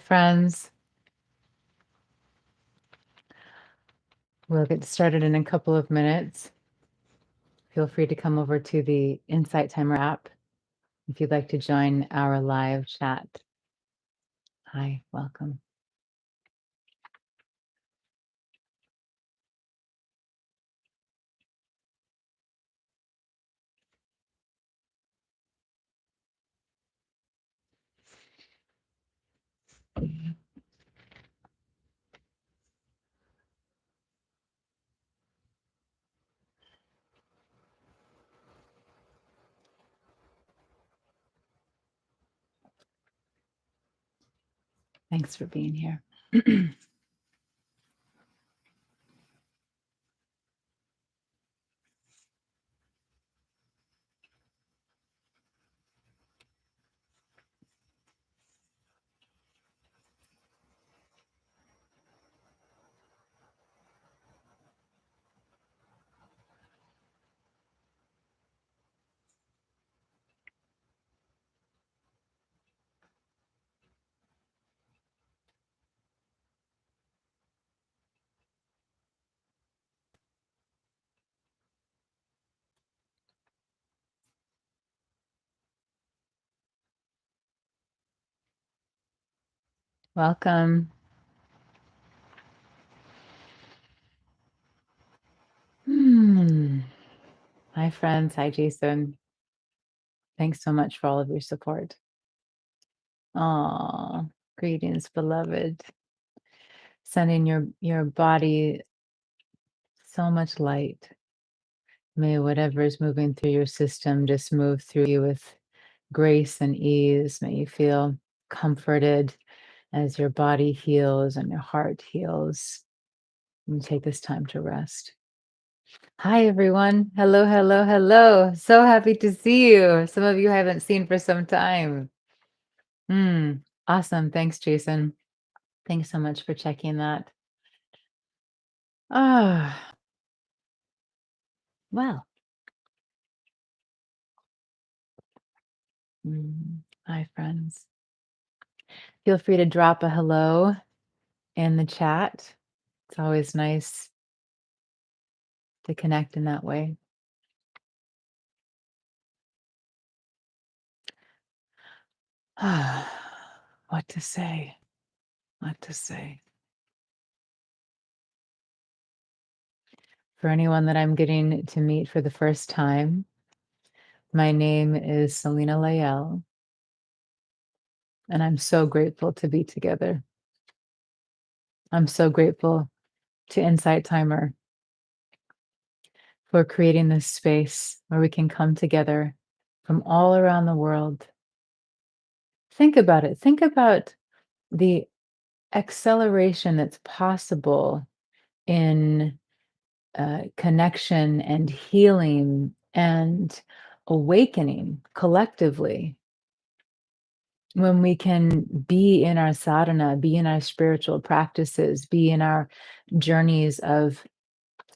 friends. We'll get started in a couple of minutes. Feel free to come over to the Insight Timer app if you'd like to join our live chat. Hi, welcome. Thanks for being here. Welcome. Hi, friends. Hi, Jason. Thanks so much for all of your support. Aw, greetings, beloved. Sending your body so much light. May whatever is moving through your system just move through you with grace and ease. May you feel comforted as your body heals and your heart heals. And take this time to rest. Hi, everyone. Hello, hello, hello. So happy to see you. Some of you I haven't seen for some time. Awesome. Thanks, Jason. Thanks so much for checking that. Ah, well. Hi, friends. Feel free to drop a hello in the chat. It's always nice to connect in that way. What to say? What to say? For anyone that I'm getting to meet for the first time, my name is Selena Layel, and I'm so grateful to be together. I'm so grateful to Insight Timer for creating this space where we can come together from all around the world. Think about it. Think about the acceleration that's possible in connection and healing and awakening collectively when we can be in our sadhana, be in our spiritual practices, be in our journeys of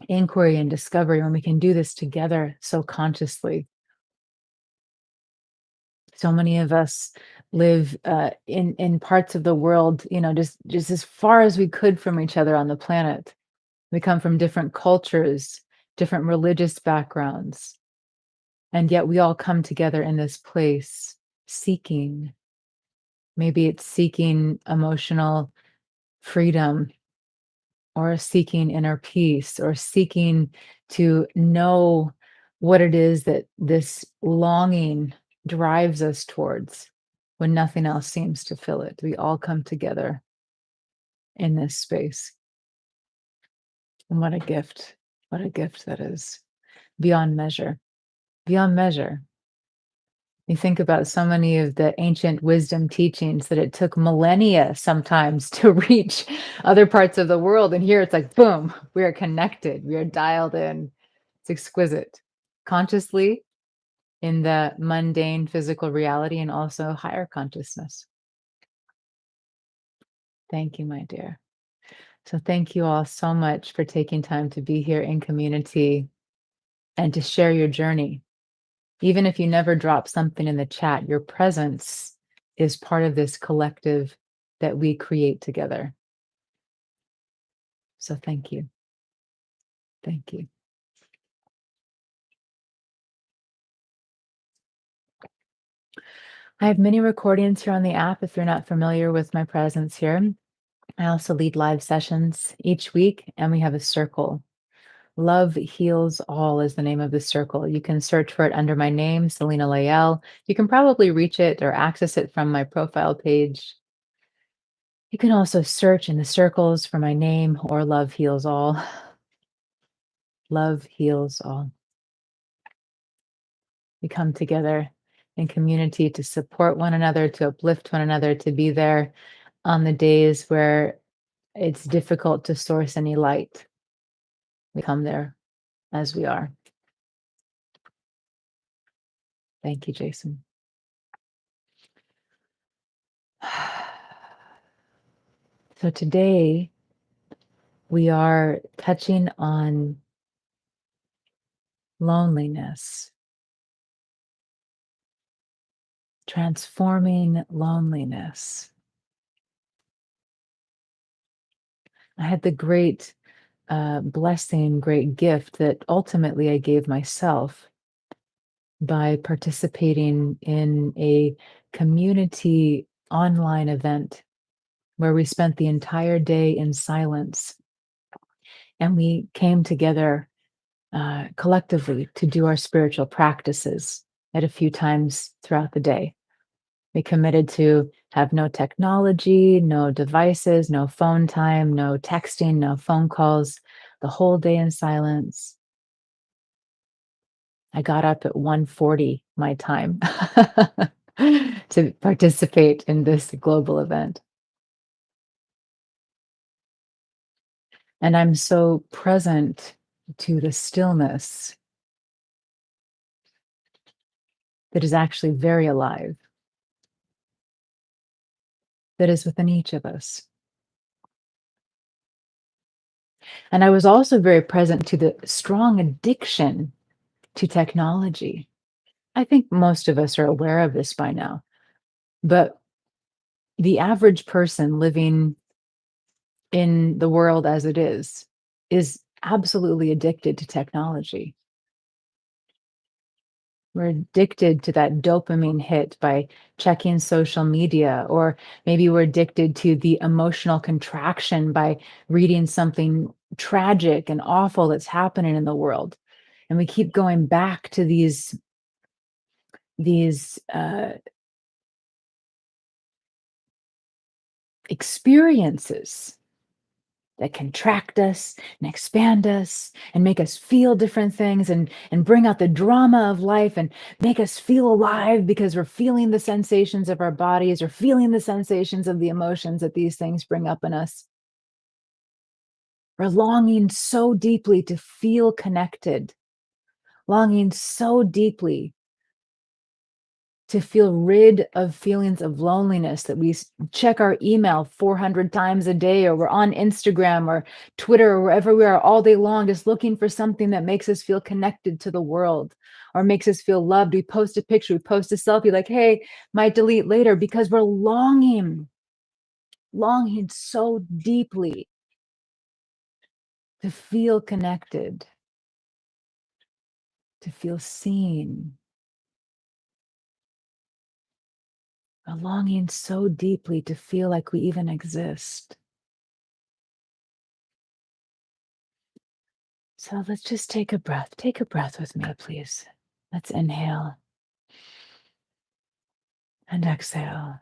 inquiry and discovery, when we can do this together so consciously. So many of us live in parts of the world, just as far as we could from each other on the planet. We come from different cultures, different religious backgrounds, and yet we all come together in this place seeking. Maybe it's seeking emotional freedom, or seeking inner peace, or seeking to know what it is that this longing drives us towards when nothing else seems to fill it. We all come together in this space. And what a gift that is, beyond measure, beyond measure. You think about so many of the ancient wisdom teachings that it took millennia sometimes to reach other parts of the world. And here it's like, boom, we are connected, we are dialed in. It's exquisite. Consciously in the mundane physical reality and also higher consciousness. Thank you, my dear. So thank you all so much for taking time to be here in community and to share your journey. Even if you never drop something in the chat, your presence is part of this collective that we create together. So thank you. Thank you. I have many recordings here on the app if you're not familiar with my presence here. I also lead live sessions each week, and we have a circle. Love Heals All is the name of the circle. You can search for it under my name, Selena Layel. You can probably reach it or access it from my profile page. You can also search in the circles for my name or Love Heals All. Love Heals All. We come together in community to support one another, to uplift one another, to be there on the days where it's difficult to source any light. We come there as we are. Thank you, Jason. So today we are touching on loneliness, transforming loneliness. I had the great blessing, great gift that ultimately I gave myself by participating in a community online event where we spent the entire day in silence and we came together collectively to do our spiritual practices at a few times throughout the day. We committed to have no technology, no devices, no phone time, no texting, no phone calls, the whole day in silence. I got up at 1:40 my time to participate in this global event. And I'm so present to the stillness that is actually very alive, that is within each of us. And I was also very present to the strong addiction to technology. I think most of us are aware of this by now, but the average person living in the world as it is absolutely addicted to technology. We're addicted to that dopamine hit by checking social media, or maybe we're addicted to the emotional contraction by reading something tragic and awful that's happening in the world. And we keep going back to these experiences that contract us and expand us and make us feel different things and bring out the drama of life and make us feel alive because we're feeling the sensations of our bodies or feeling the sensations of the emotions that these things bring up in us. We're longing so deeply to feel connected, longing so deeply to feel rid of feelings of loneliness that we check our email 400 times a day, or we're on Instagram or Twitter or wherever we are all day long, just looking for something that makes us feel connected to the world or makes us feel loved. We post a picture, we post a selfie like, hey, might delete later, because we're longing so deeply to feel connected, to feel seen. A longing so deeply to feel like we even exist. So let's just take a breath. Take a breath with me, please. Let's inhale and exhale.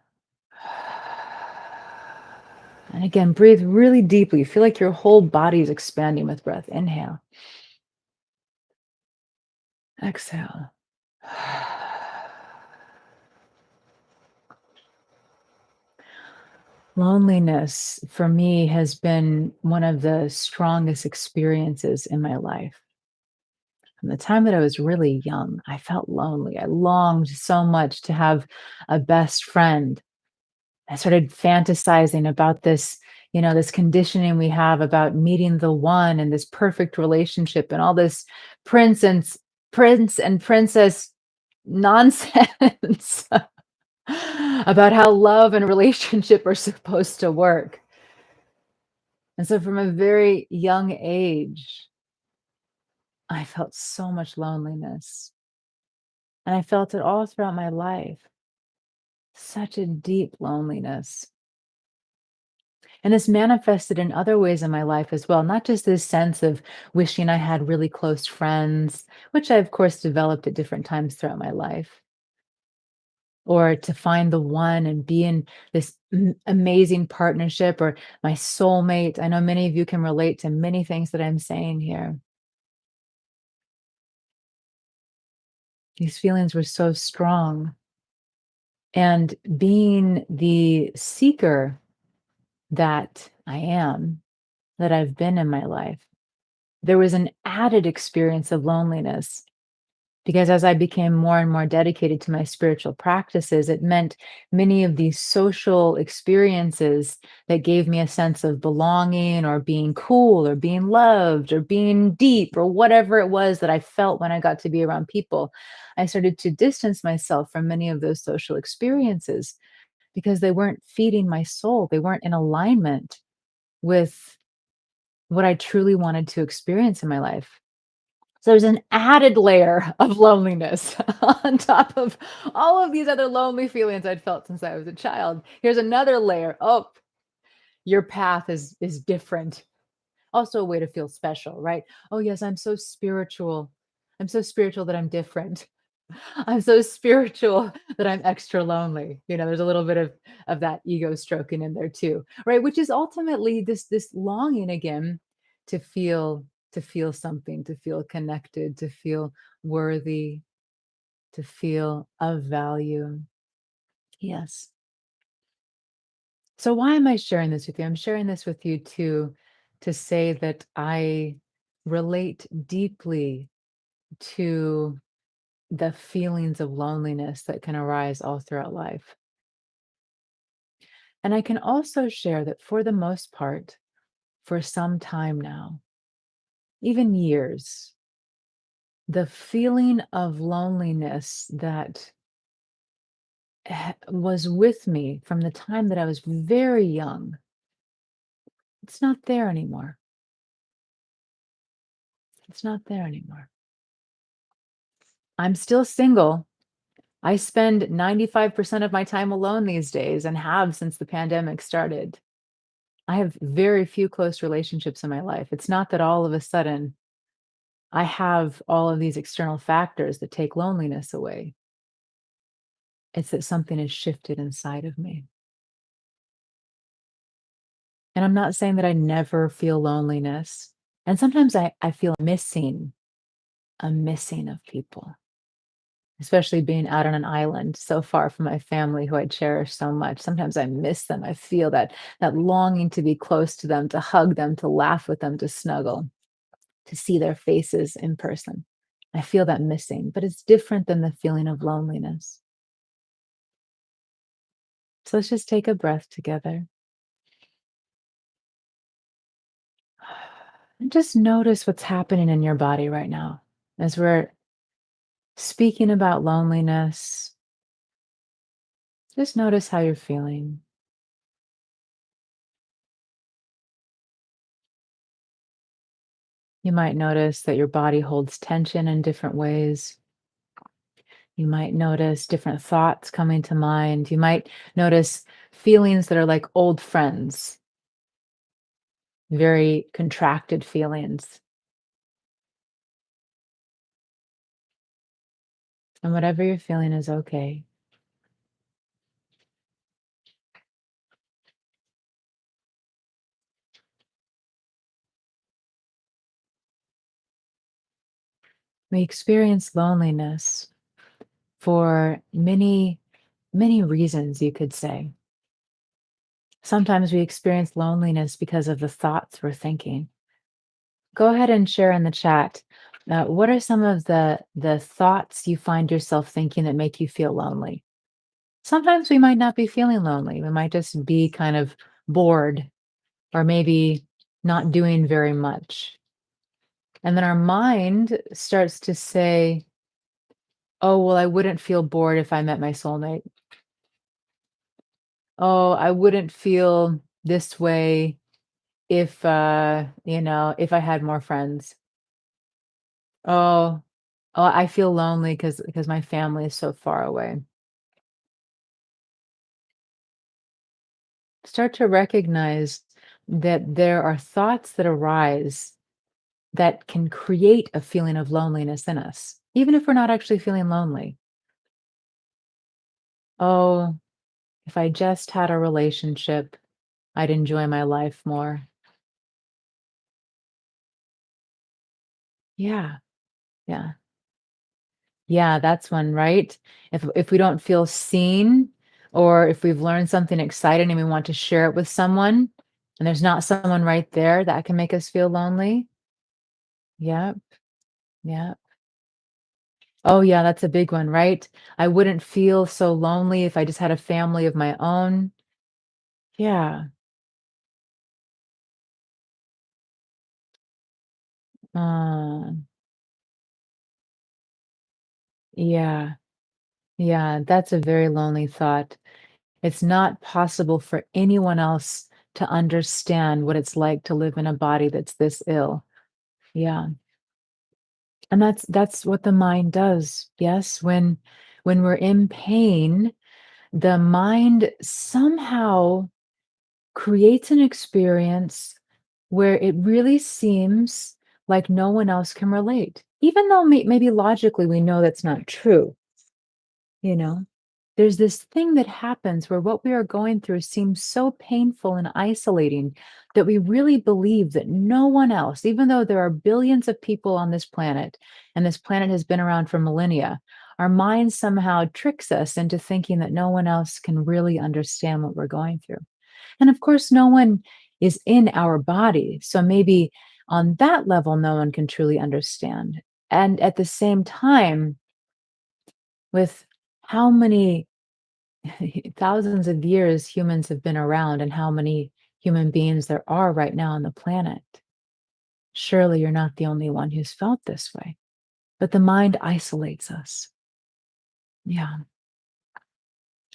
And again, breathe really deeply. Feel like your whole body is expanding with breath. Inhale. Exhale. Loneliness for me has been one of the strongest experiences in my life. From the time that I was really young, I felt lonely. I longed so much to have a best friend. I started fantasizing about this, this conditioning we have about meeting the one and this perfect relationship and all this prince and prince and princess nonsense. about how love and relationship are supposed to work. And so from a very young age, I felt so much loneliness. And I felt it all throughout my life, such a deep loneliness. And this manifested in other ways in my life as well, not just this sense of wishing I had really close friends, which I, of course, developed at different times throughout my life, or to find the one and be in this amazing partnership or my soulmate. I know many of you can relate to many things that I'm saying here. These feelings were so strong. And being the seeker that I am, that I've been in my life, there was an added experience of loneliness because as I became more and more dedicated to my spiritual practices, it meant many of these social experiences that gave me a sense of belonging or being cool or being loved or being deep or whatever it was that I felt when I got to be around people. I started to distance myself from many of those social experiences because they weren't feeding my soul. They weren't in alignment with what I truly wanted to experience in my life. So there's an added layer of loneliness on top of all of these other lonely feelings I'd felt since I was a child. Here's another layer. Oh, your path is different. Also a way to feel special, right? Oh yes, I'm so spiritual. I'm so spiritual that I'm different. I'm so spiritual that I'm extra lonely. There's a little bit of that ego stroking in there too, right? Which is ultimately this longing again to feel something, to feel connected, to feel worthy, to feel of value. Yes. So why am I sharing this with you? I'm sharing this with you to say that I relate deeply to the feelings of loneliness that can arise all throughout life. And I can also share that for the most part, for some time now, even years, the feeling of loneliness that was with me from the time that I was very young, it's not there anymore. It's not there anymore. I'm still single. I spend 95% of my time alone these days and have since the pandemic started. I have very few close relationships in my life. It's not that all of a sudden I have all of these external factors that take loneliness away. It's that something has shifted inside of me. And I'm not saying that I never feel loneliness. And sometimes I feel a missing of people, especially being out on an island so far from my family who I cherish so much. Sometimes I miss them. I feel that longing to be close to them, to hug them, to laugh with them, to snuggle, to see their faces in person. I feel that missing, but it's different than the feeling of loneliness. So let's just take a breath together and just notice what's happening in your body right now. As we're speaking about loneliness, just notice how you're feeling. You might notice that your body holds tension in different ways. You might notice different thoughts coming to mind. You might notice feelings that are like old friends, very contracted feelings. And whatever you're feeling is okay. We experience loneliness for many, many reasons, you could say. Sometimes we experience loneliness because of the thoughts we're thinking. Go ahead and share in the chat. What are some of the thoughts you find yourself thinking that make you feel lonely? Sometimes we might not be feeling lonely. We might just be kind of bored or maybe not doing very much. And then our mind starts to say, oh, well, I wouldn't feel bored if I met my soulmate. Oh, I wouldn't feel this way if, if I had more friends. Oh, oh, I feel lonely because my family is so far away. Start to recognize that there are thoughts that arise that can create a feeling of loneliness in us, even if we're not actually feeling lonely. Oh, if I just had a relationship, I'd enjoy my life more. Yeah, yeah. Yeah, that's one, right? If we don't feel seen, or if we've learned something exciting and we want to share it with someone, and there's not someone right there, that can make us feel lonely. Yep, yeah. Oh, yeah, that's a big one, right? I wouldn't feel so lonely if I just had a family of my own. Yeah. Uh, yeah. Yeah, that's a very lonely thought. It's not possible for anyone else to understand what it's like to live in a body that's this ill. Yeah. And that's what the mind does. Yes, when we're in pain, the mind somehow creates an experience where it really seems like no one else can relate. Even though maybe logically we know that's not true, you know? There's this thing that happens where what we are going through seems so painful and isolating that we really believe that no one else, even though there are billions of people on this planet and this planet has been around for millennia, our mind somehow tricks us into thinking that no one else can really understand what we're going through. And of course, no one is in our body. So maybe on that level, no one can truly understand. And at the same time, with how many thousands of years humans have been around and how many human beings there are right now on the planet. Surely you're not the only one who's felt this way. But the mind isolates us. Yeah.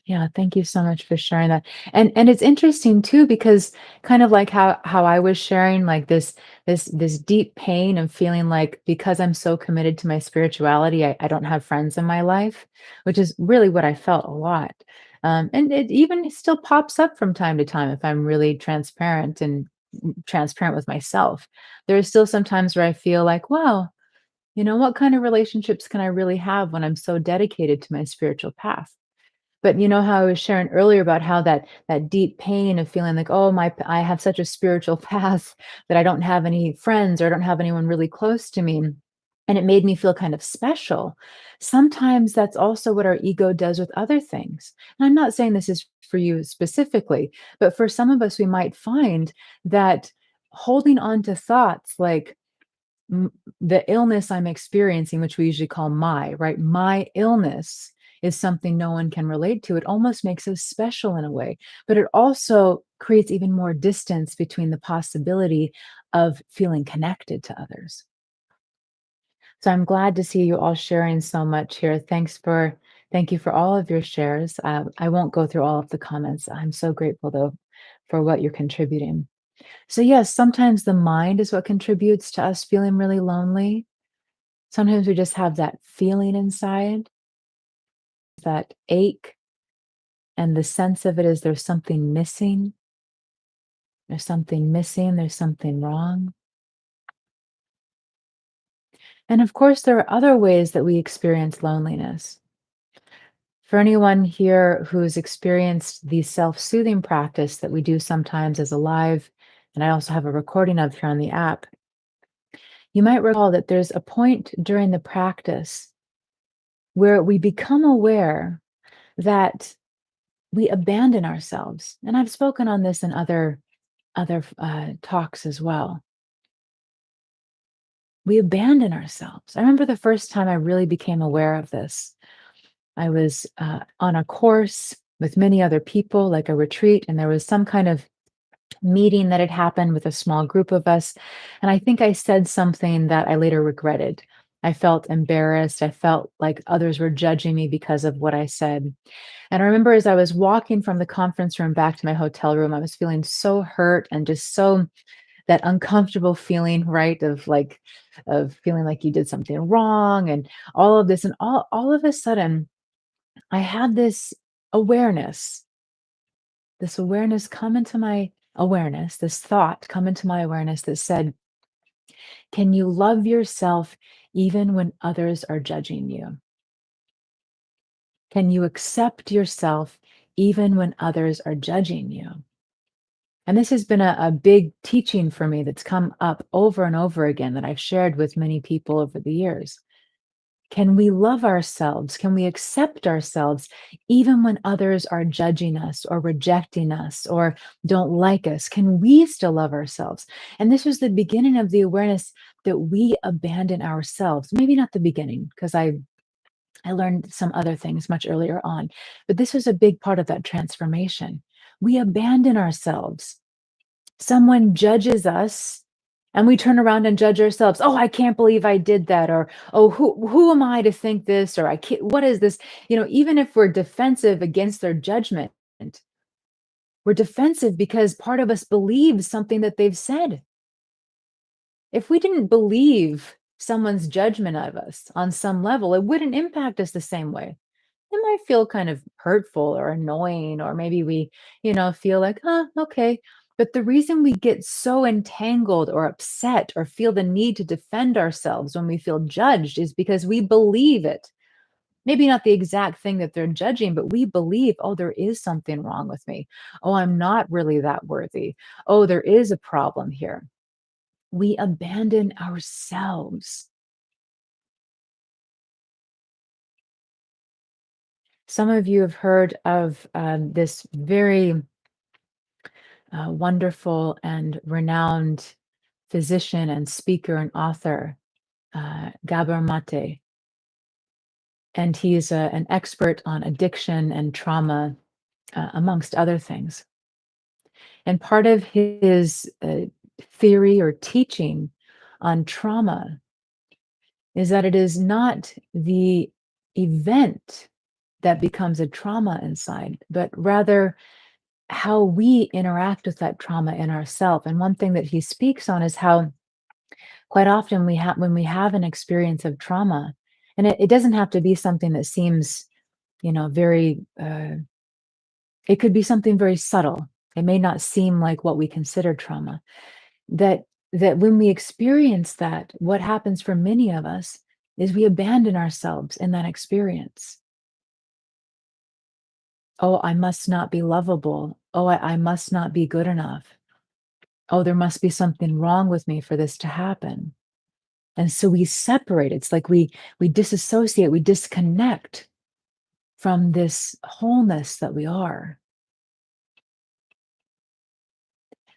Yeah, thank you so much for sharing that. And it's interesting too because kind of like how I was sharing like this deep pain and feeling like because I'm so committed to my spirituality, I don't have friends in my life, which is really what I felt a lot. And it even still pops up from time to time if I'm really transparent and transparent with myself. There are still some times where I feel like, wow, what kind of relationships can I really have when I'm so dedicated to my spiritual path? But you know how I was sharing earlier about how that deep pain of feeling like, "Oh, I have such a spiritual path that I don't have any friends or I don't have anyone really close to me." And it made me feel kind of special. Sometimes that's also what our ego does with other things. And I'm not saying this is for you specifically, but for some of us, we might find that holding on to thoughts like, the illness I'm experiencing, which we usually call right? My illness is something no one can relate to. It almost makes us special in a way, but it also creates even more distance between the possibility of feeling connected to others. So I'm glad to see you all sharing so much here. Thank you for all of your shares. I won't go through all of the comments. I'm so grateful though for what you're contributing. So yes, sometimes the mind is what contributes to us feeling really lonely. Sometimes we just have that feeling inside, that ache, and the sense of it is there's something missing. There's something missing. There's something wrong. And of course, there are other ways that we experience loneliness. For anyone here who's experienced the self soothing practice that we do sometimes as a live, and I also have a recording of here on the app, you might recall that there's a point during the practice where we become aware that we abandon ourselves. And I've spoken on this in other talks as well. We abandon ourselves. I remember the first time I really became aware of this. I was on a course with many other people, like a retreat, and there was some kind of meeting that had happened with a small group of us. And I think I said something that I later regretted. I felt embarrassed. I felt like others were judging me because of what I said. And I remember as I was walking from the conference room back to my hotel room, I was feeling so hurt and just so that uncomfortable feeling, right? Of feeling like you did something wrong and all of this. And all of a sudden, I had this awareness come into my awareness, this thought come into my awareness that said, can you love yourself even when others are judging you? Can you accept yourself even when others are judging you? And this has been a big teaching for me that's come up over and over again that I've shared with many people over the years. Can we love ourselves? Can we accept ourselves even when others are judging us or rejecting us or don't like us? Can we still love ourselves? And this was the beginning of the awareness that we abandon ourselves. Maybe not the beginning, because I learned some other things much earlier on, but this was a big part of that transformation. We abandon ourselves. Someone judges us and we turn around and judge ourselves. Oh, I can't believe I did that. Or, oh, who am I to think this? Or I can't, what is this? Even if we're defensive against their judgment, we're defensive because part of us believes something that they've said. If we didn't believe someone's judgment of us on some level, it wouldn't impact us the same way. It might feel kind of hurtful or annoying, or maybe we, feel like, okay. But the reason we get so entangled or upset or feel the need to defend ourselves when we feel judged is because we believe it. Maybe not the exact thing that they're judging, but we believe, oh, there is something wrong with me. Oh, I'm not really that worthy. Oh, there is a problem here. We abandon ourselves. Some of you have heard of this very wonderful and renowned physician and speaker and author, Gabor Mate. And he's an expert on addiction and trauma, amongst other things. And part of his theory or teaching on trauma is that it is not the event that becomes a trauma inside, but rather how we interact with that trauma in ourselves. And one thing that he speaks on is how quite often when we have an experience of trauma, and it doesn't have to be something that seems, very it could be something very subtle. It may not seem like what we consider trauma. That that when we experience that, what happens for many of us is we abandon ourselves in that experience. Oh, I must not be lovable. Oh, I must not be good enough. Oh, there must be something wrong with me for this to happen. And so we separate. It's like we disassociate, we disconnect from this wholeness that we are.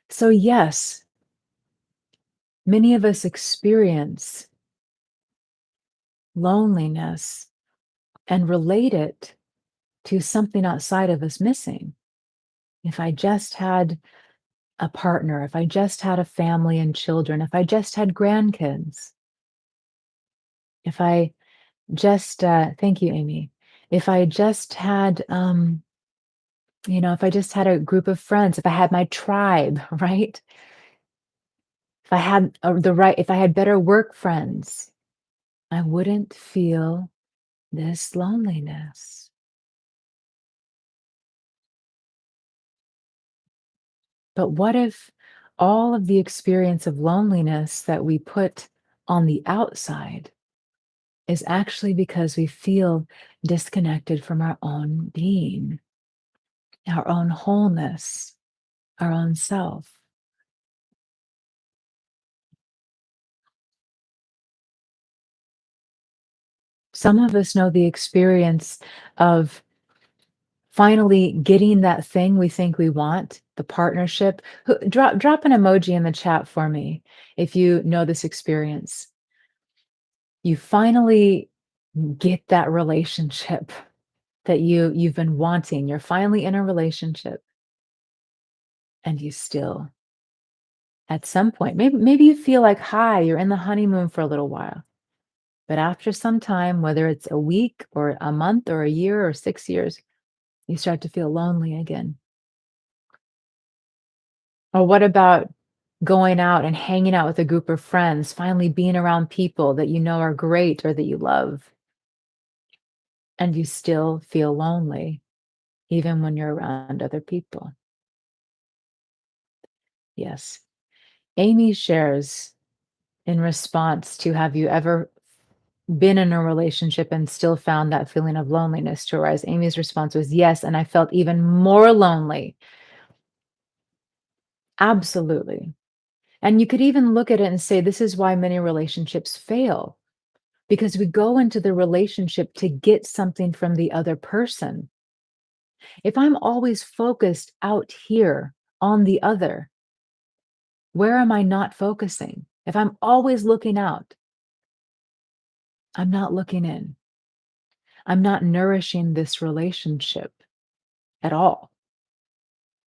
So yes, many of us experience loneliness and relate it to something outside of us missing. If I just had a partner, if I just had a family and children, if I just had grandkids, if I just thank you, Amy. If I just had if I just had a group of friends, if I had my tribe, right? If I had if I had better work friends, I wouldn't feel this loneliness. But what if all of the experience of loneliness that we put on the outside is actually because we feel disconnected from our own being, our own wholeness, our own self? Some of us know the experience of finally getting that thing we think we want, the partnership. Drop an emoji in the chat for me if you know this experience. You finally get that relationship that you've been wanting. You're finally in a relationship and you still at some point maybe you feel like hi, you're in the honeymoon for a little while. But after some time, whether it's a week or a month or a year or 6 years, you start to feel lonely again. Or what about going out and hanging out with a group of friends, finally being around people that you know are great or that you love, and you still feel lonely even when you're around other people? Yes. Amy shares in response to, have you ever been in a relationship and still found that feeling of loneliness to arise? Amy's response was yes, and I felt even more lonely. Absolutely. And you could even look at it and say, this is why many relationships fail, because we go into the relationship to get something from the other person. If I'm always focused out here on the other, where am I not focusing? If I'm always looking out, I'm not looking in. I'm not nourishing this relationship at all.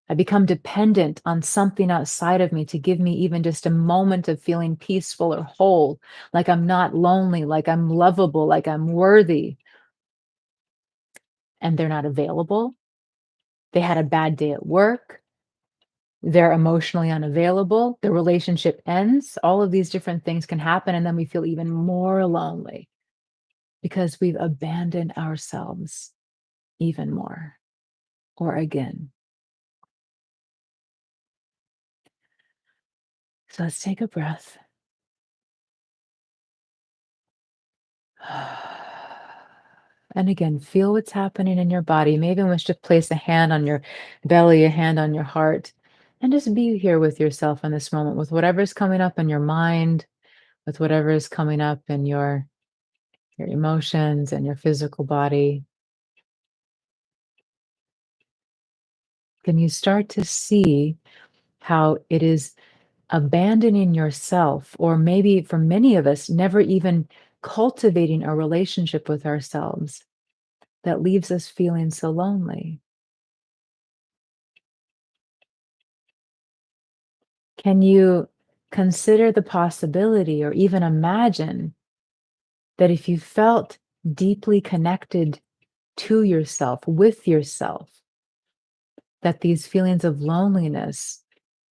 I become dependent on something outside of me to give me even just a moment of feeling peaceful or whole, like I'm not lonely, like I'm lovable, like I'm worthy. And they're not available. They had a bad day at work. They're emotionally unavailable. The relationship ends. All of these different things can happen. And then we feel even more lonely because we've abandoned ourselves even more or again. So let's take a breath. And again, feel what's happening in your body. Maybe wish to place a hand on your belly, a hand on your heart, and just be here with yourself in this moment with whatever's coming up in your mind, with whatever is coming up in your emotions and your physical body. Can you start to see how it is abandoning yourself, or maybe for many of us, never even cultivating a relationship with ourselves, that leaves us feeling so lonely? Can you consider the possibility or even imagine that if you felt deeply connected to yourself, with yourself, that these feelings of loneliness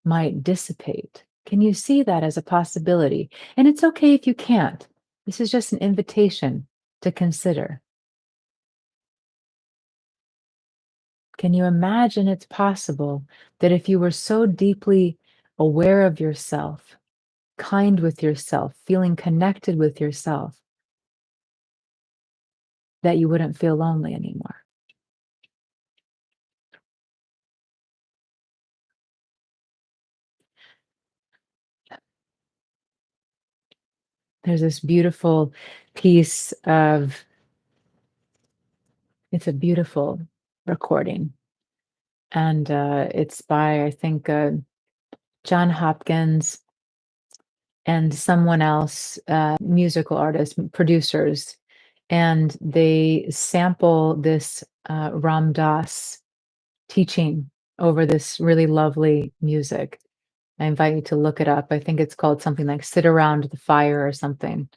might dissipate? Can you see that as a possibility? And it's okay if you can't. This is just an invitation to consider. Can you imagine it's possible that if you were so deeply aware of yourself, kind with yourself, feeling connected with yourself, that you wouldn't feel lonely anymore? There's this beautiful piece of, it's a beautiful recording, and it's by, I think, John Hopkins and someone else, musical artists, producers, and they sample this Ram Dass teaching over this really lovely music. I invite you to look it up. I think it's called something like Sit Around the Fire or something.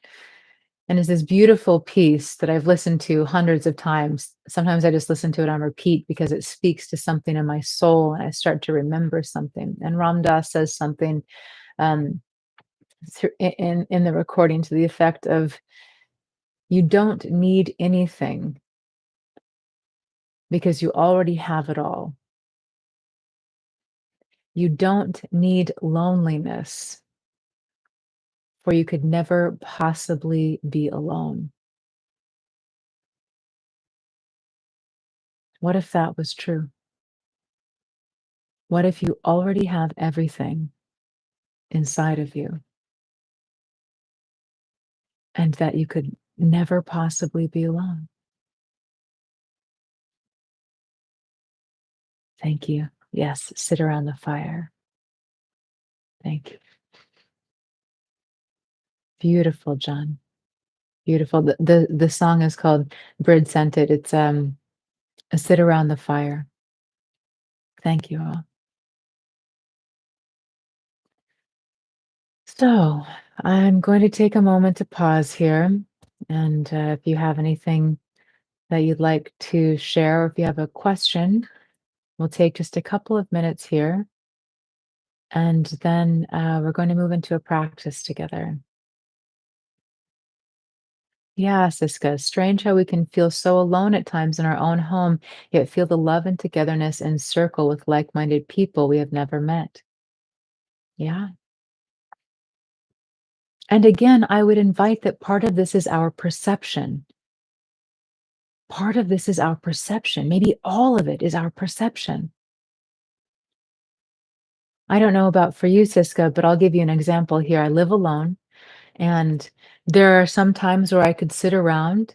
And it's this beautiful piece that I've listened to hundreds of times. Sometimes I just listen to it on repeat because it speaks to something in my soul and I start to remember something. And Ram Dass says something um, in the recording to the effect of, you don't need anything because you already have it all. You don't need loneliness, for you could never possibly be alone. What if that was true? What if you already have everything inside of you and that you could never possibly be alone? Thank you. Yes, sit around the fire. Thank you. Beautiful, John. Beautiful. The song is called Bird Scented. It's a sit around the fire. Thank you all. So I'm going to take a moment to pause here And if you have anything that you'd like to share, or if you have a question, we'll take just a couple of minutes here, and then we're going to move into a practice together. Yeah, Siska, strange how we can feel so alone at times in our own home, yet feel the love and togetherness and circle with like minded people we have never met. Yeah. And again, I would invite that part of this is our perception. Part of this is our perception. Maybe all of it is our perception. I don't know about for you, Siska, but I'll give you an example here. I live alone, and there are some times where I could sit around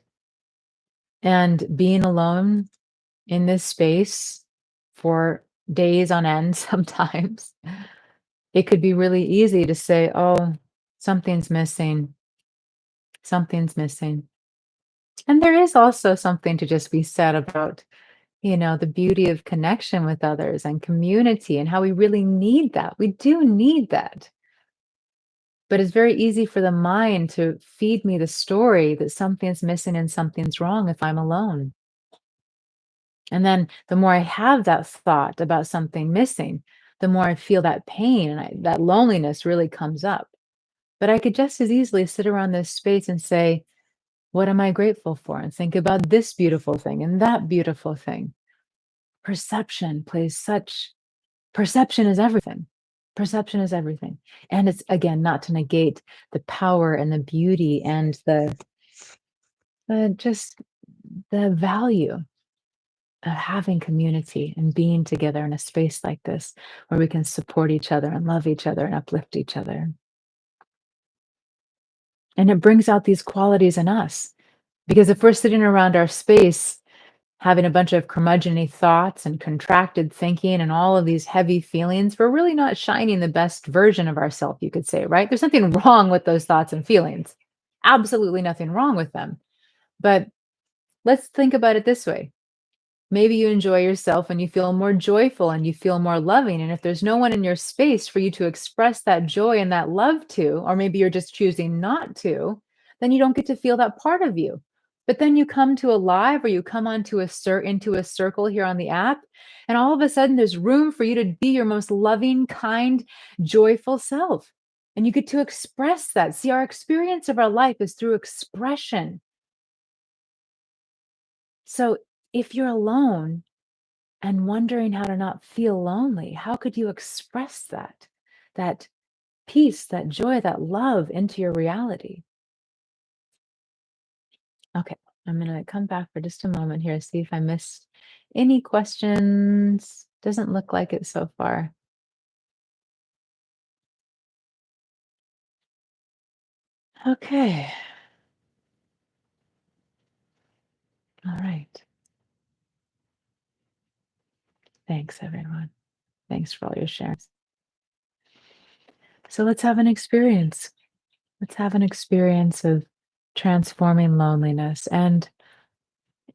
and being alone in this space for days on end sometimes. It could be really easy to say, "Oh, something's missing. Something's missing." And there is also something to just be said about, the beauty of connection with others and community and how we really need that. We do need that. But it's very easy for the mind to feed me the story that something's missing and something's wrong if I'm alone. And then the more I have that thought about something missing, the more I feel that pain and that loneliness really comes up. But I could just as easily sit around this space and say, what am I grateful for? And think about this beautiful thing and that beautiful thing. Perception plays such Perception is everything. Perception is everything. And it's, again, not to negate the power and the beauty and just the value of having community and being together in a space like this where we can support each other and love each other and uplift each other. And it brings out these qualities in us. Because if we're sitting around our space having a bunch of curmudgeon thoughts and contracted thinking and all of these heavy feelings, we're really not shining the best version of ourselves, you could say, right? There's nothing wrong with those thoughts and feelings. Absolutely nothing wrong with them. But let's think about it this way. Maybe you enjoy yourself and you feel more joyful and you feel more loving. And if there's no one in your space for you to express that joy and that love to, or maybe you're just choosing not to, then you don't get to feel that part of you. But then you come to a live or you come onto into a circle here on the app, and all of a sudden there's room for you to be your most loving, kind, joyful self. And you get to express that. See, our experience of our life is through expression. So if you're alone, and wondering how to not feel lonely. How could you express that peace, that joy, that love into your reality? Okay, I'm going to come back for just a moment here, see if I missed any questions. Doesn't look like it so far. Okay, all right. Thanks, everyone. Thanks for all your shares. So let's have an experience. Let's have an experience of transforming loneliness. And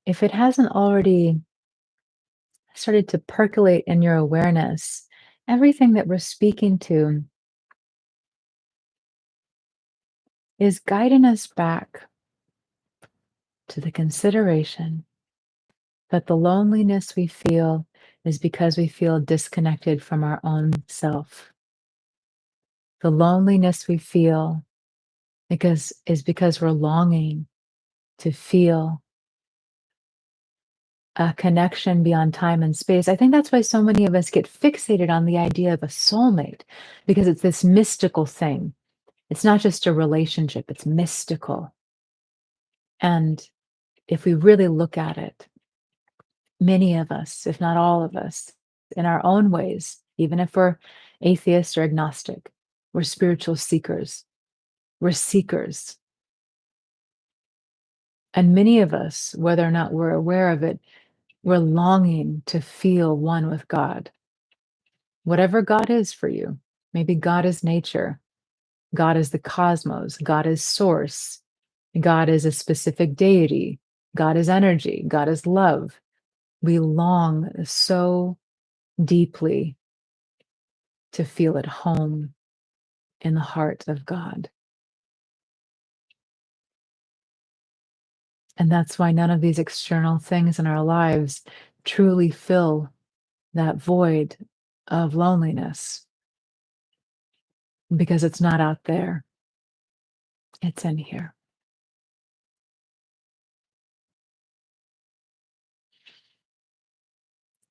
if it hasn't already started to percolate in your awareness, everything that we're speaking to is guiding us back to the consideration that the loneliness we feel is because we feel disconnected from our own self. The loneliness we feel because we're longing to feel a connection beyond time and space. I think that's why so many of us get fixated on the idea of a soulmate, because it's this mystical thing. It's not just a relationship, it's mystical. And if we really look at it, many of us, if not all of us, in our own ways, even if we're atheist or agnostic, we're spiritual seekers. We're seekers. And many of us, whether or not we're aware of it, we're longing to feel one with God. Whatever God is for you, maybe God is nature, God is the cosmos, God is source, God is a specific deity, God is energy, God is love. We long so deeply to feel at home in the heart of God. And that's why none of these external things in our lives truly fill that void of loneliness because it's not out there, it's in here.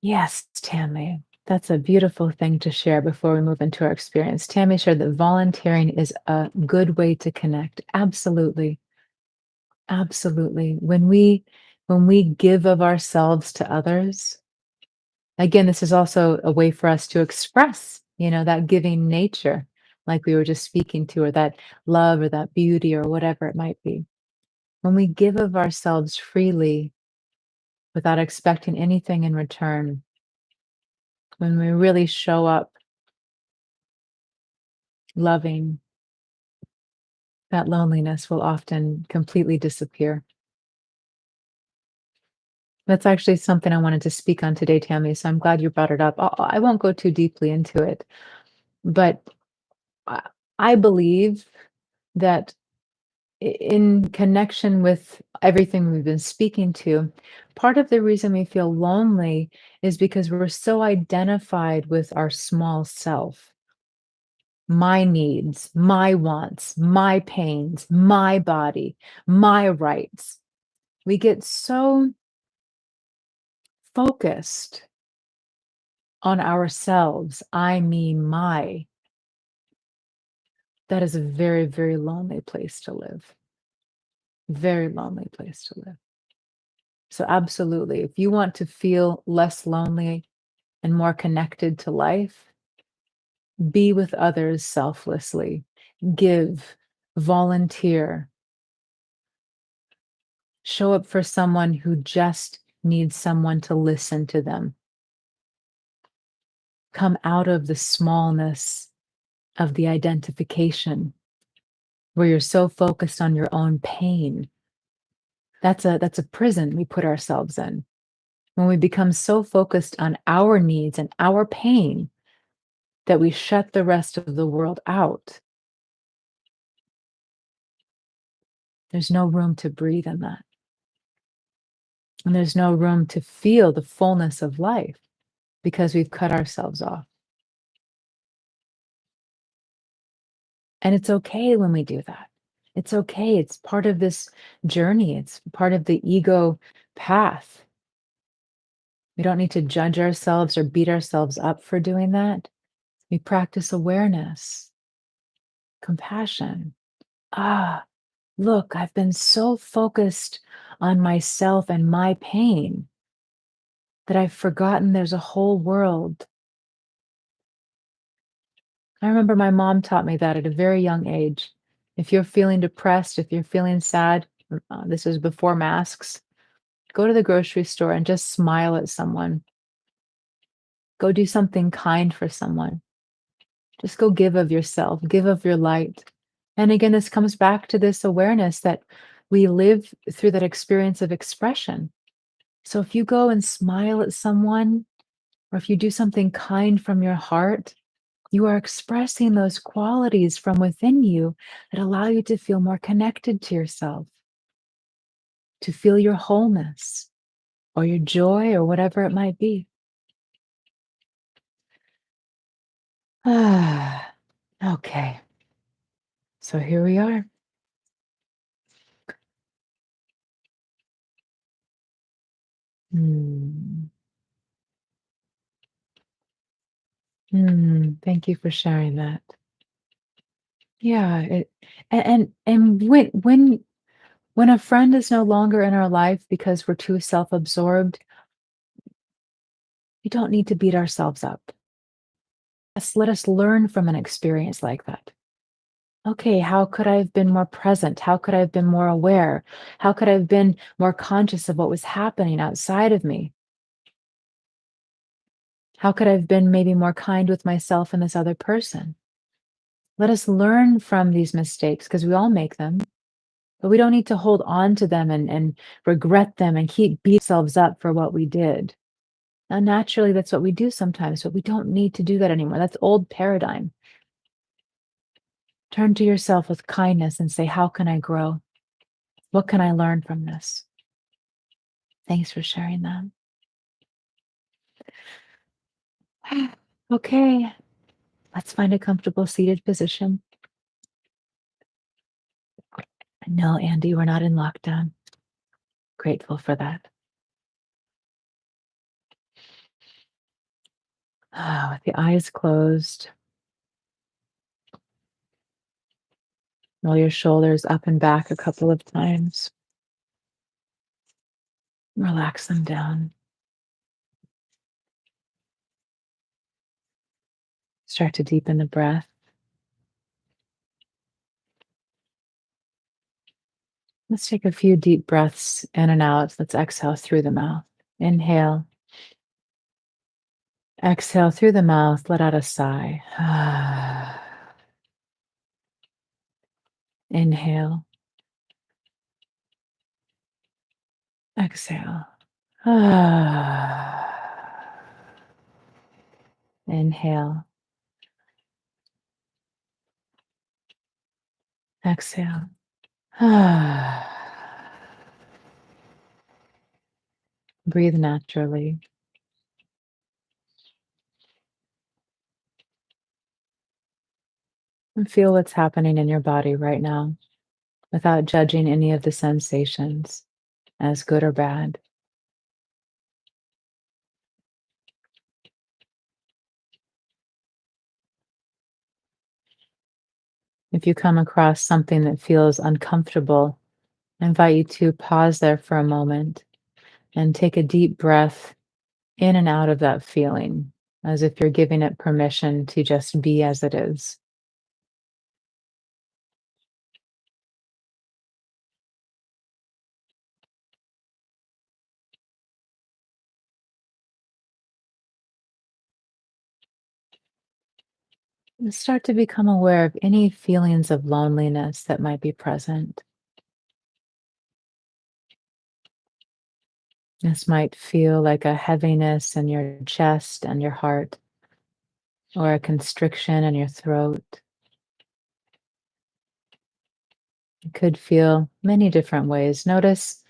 Yes, Tammy. That's a beautiful thing to share before we move into our experience. Tammy shared that volunteering is a good way to connect. Absolutely. Absolutely. When we give of ourselves to others, again, this is also a way for us to express, that giving nature, like we were just speaking to, or that love or that beauty or whatever it might be. When we give of ourselves freely without expecting anything in return, when we really show up loving, that loneliness will often completely disappear. That's actually something I wanted to speak on today, Tammy. So I'm glad you brought it up. I won't go too deeply into it, but I I believe that in connection with everything we've been speaking to, part of the reason we feel lonely is because we're so identified with our small self, my needs, my wants, my pains, my body, my rights. We get so focused on ourselves, I, me, my. That is a very, very lonely place to live. Very lonely place to live. So, absolutely, if you want to feel less lonely and more connected to life, be with others selflessly, give, volunteer, show up for someone who just needs someone to listen to them. Come out of the smallness of the identification where you're so focused on your own pain. That's a prison we put ourselves in. When we become so focused on our needs and our pain that we shut the rest of the world out, there's no room to breathe in that. And there's no room to feel the fullness of life because we've cut ourselves off. And it's okay when we do that. It's okay. It's part of this journey, it's part of the ego path. We don't need to judge ourselves or beat ourselves up for doing that. We practice awareness, compassion. Ah, look, I've been so focused on myself and my pain that I've forgotten there's a whole world. I remember my mom taught me that at a very young age. If you're feeling depressed, if you're feeling sad, this is before masks, go to the grocery store and just smile at someone. Go do something kind for someone. Just go give of yourself, give of your light. And again, this comes back to this awareness that we live through that experience of expression. So if you go and smile at someone, or if you do something kind from your heart, you are expressing those qualities from within you that allow you to feel more connected to yourself, to feel your wholeness or your joy or whatever it might be. Ah, okay. So here we are. Hmm. Thank you for sharing that. Yeah, and when a friend is no longer in our life because we're too self-absorbed, we don't need to beat ourselves up. Let us learn from an experience like that. Okay, how could I have been more present? How could I have been more aware? How could I have been more conscious of what was happening outside of me? How could I have been maybe more kind with myself and this other person? Let us learn from these mistakes because we all make them, but we don't need to hold on to them and regret them and keep beating ourselves up for what we did. Now, naturally, that's what we do sometimes, but we don't need to do that anymore. That's old paradigm. Turn to yourself with kindness and say, how can I grow? What can I learn from this? Thanks for sharing that. Okay, let's find a comfortable seated position. No, Andy, we're not in lockdown. Grateful for that. With the eyes closed, roll your shoulders up and back a couple of times. Relax them down. Start to deepen the breath. Let's take a few deep breaths in and out. Let's exhale through the mouth. Inhale. Exhale through the mouth. Let out a sigh. Inhale. Exhale. Inhale. Exhale. Breathe naturally and feel what's happening in your body right now without judging any of the sensations as good or bad. If you come across something that feels uncomfortable, I invite you to pause there for a moment and take a deep breath in and out of that feeling as if you're giving it permission to just be as it is. And start to become aware of any feelings of loneliness that might be present. This might feel like a heaviness in your chest and your heart, or a constriction in your throat. It could feel many different ways. Notice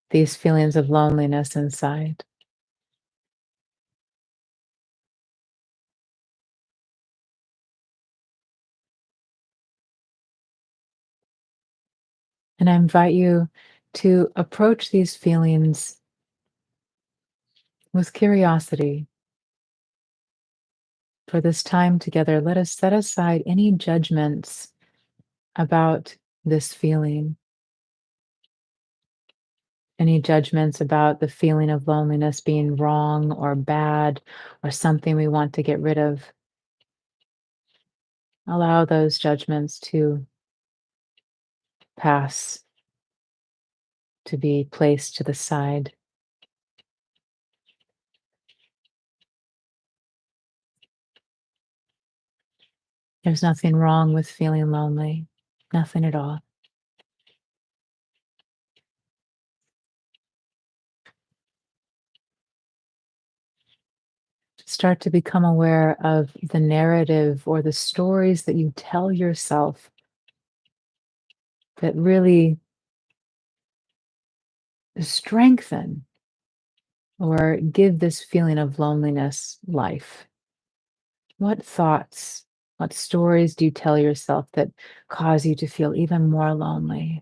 these feelings of loneliness inside. And I invite you to approach these feelings with curiosity. For this time together, let us set aside any judgments about this feeling, any judgments about the feeling of loneliness being wrong or bad or something we want to get rid of. Allow those judgments to pass, to be placed to the side. There's nothing wrong with feeling lonely, nothing at all. Start to become aware of the narrative or the stories that you tell yourself that really strengthen or give this feeling of loneliness life. What thoughts, what stories do you tell yourself that cause you to feel even more lonely?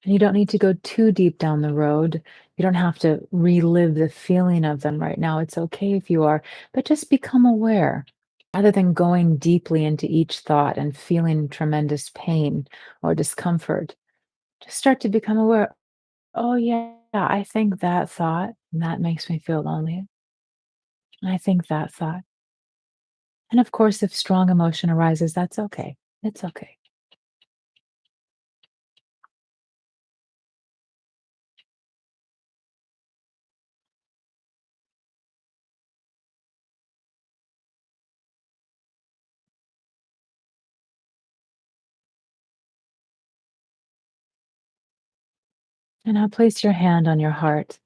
And you don't need to go too deep down the road. You don't have to relive the feeling of them right now. It's okay if you are, but just become aware rather than going deeply into each thought and feeling tremendous pain or discomfort. Just start to become aware. Oh, yeah, I think that thought, and that makes me feel lonely. I think that thought. And of course, if strong emotion arises, that's okay. It's okay. And now place your hand on your heart.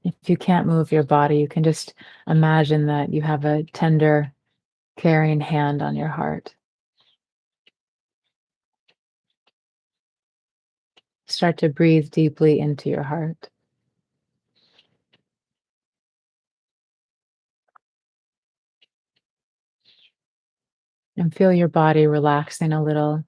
If you can't move your body, you can just imagine that you have a tender, caring hand on your heart. Start to breathe deeply into your heart and feel your body relaxing a little.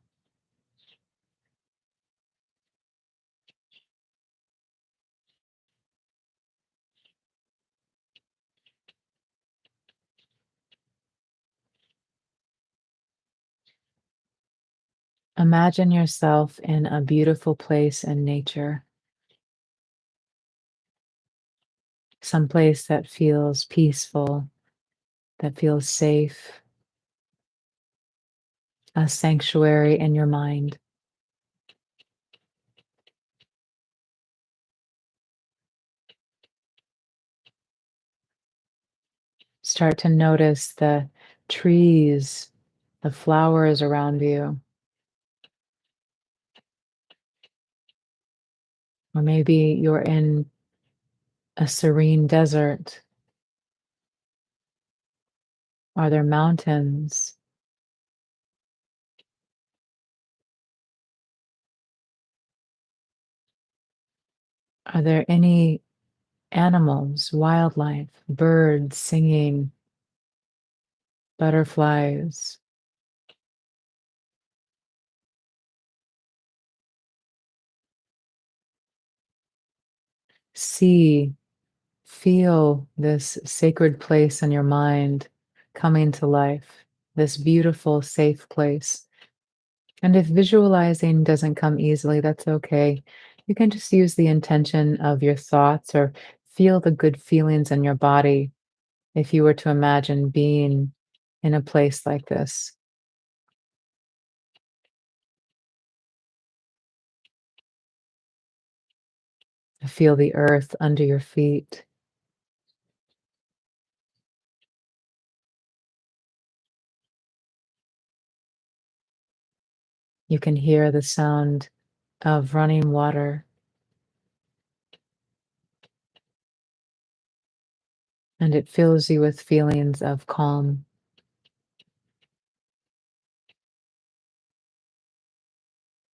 Imagine yourself in a beautiful place in nature, some place that feels peaceful, that feels safe, a sanctuary in your mind. Start to notice the trees, the flowers around you, or maybe you're in a serene desert. Are there mountains? Are there any animals, wildlife, birds singing, butterflies? See, feel this sacred place in your mind coming to life, this beautiful, safe place. And if visualizing doesn't come easily, that's okay. You can just use the intention of your thoughts or feel the good feelings in your body if you were to imagine being in a place like this. Feel the earth under your feet. You can hear the sound of running water, and it fills you with feelings of calm.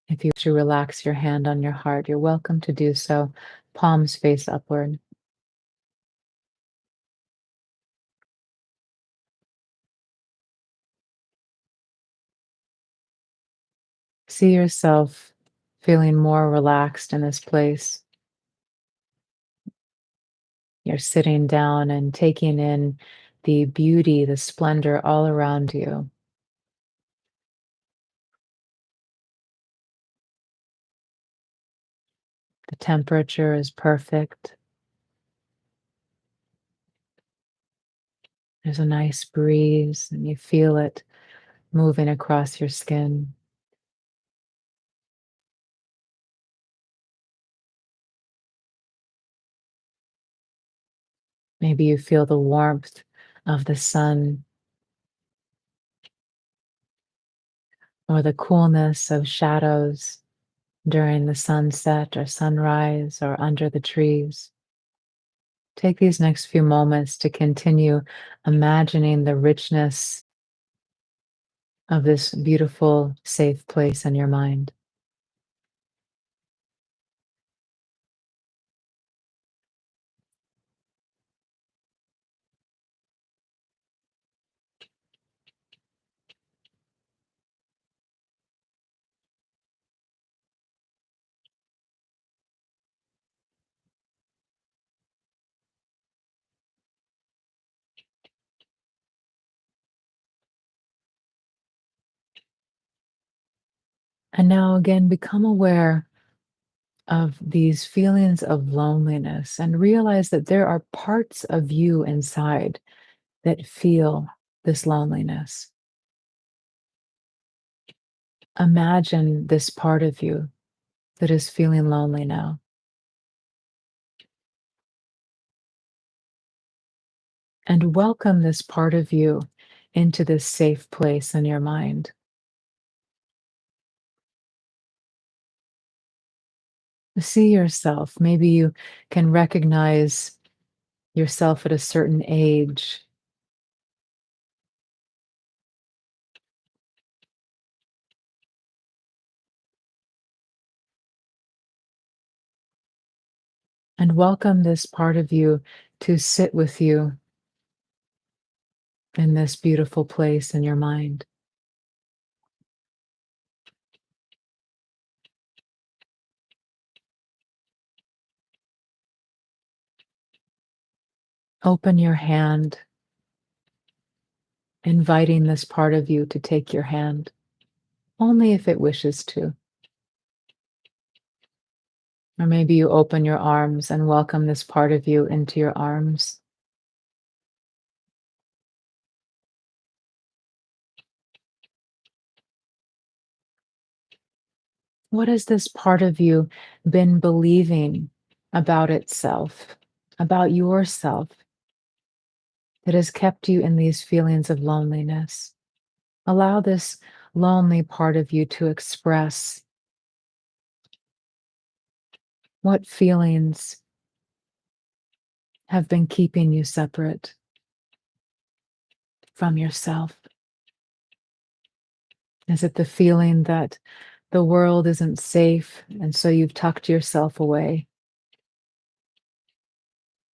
If you wish to relax your hand on your heart, you're welcome to do so, palms face upward. See yourself feeling more relaxed in this place. You're sitting down and taking in the beauty, the splendor all around you. The temperature is perfect. There's a nice breeze, and you feel it moving across your skin. Maybe you feel the warmth of the sun or the coolness of shadows during the sunset or sunrise or under the trees. Take these next few moments to continue imagining the richness of this beautiful, safe place in your mind. And now, again, become aware of these feelings of loneliness and realize that there are parts of you inside that feel this loneliness. Imagine this part of you that is feeling lonely now, and welcome this part of you into this safe place in your mind. See yourself. Maybe you can recognize yourself at a certain age. and welcome this part of you to sit with you in this beautiful place in your mind. Open your hand, inviting this part of you to take your hand, only if it wishes to. Or maybe you open your arms and welcome this part of you into your arms. What has this part of you been believing about itself, about yourself, that has kept you in these feelings of loneliness? Allow this lonely part of you to express what feelings have been keeping you separate from yourself. Is it the feeling that the world isn't safe and so you've tucked yourself away?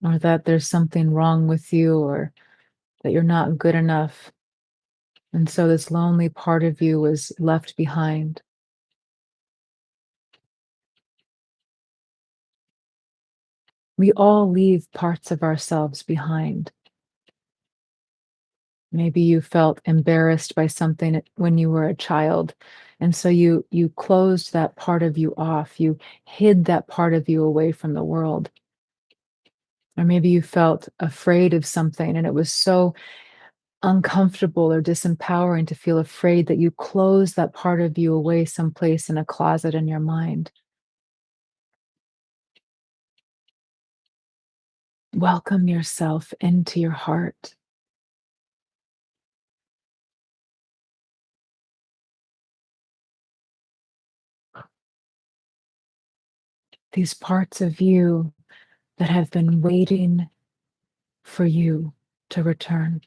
Or that there's something wrong with you, or that you're not good enough, and so this lonely part of you was left behind? We all leave parts of ourselves behind. Maybe you felt embarrassed by something when you were a child, and so you closed that part of you off. You hid that part of you away from the world. Or maybe you felt afraid of something and it was so uncomfortable or disempowering to feel afraid that you closed that part of you away someplace in a closet in your mind. Welcome yourself into your heart. These parts of you that have been waiting for you to return.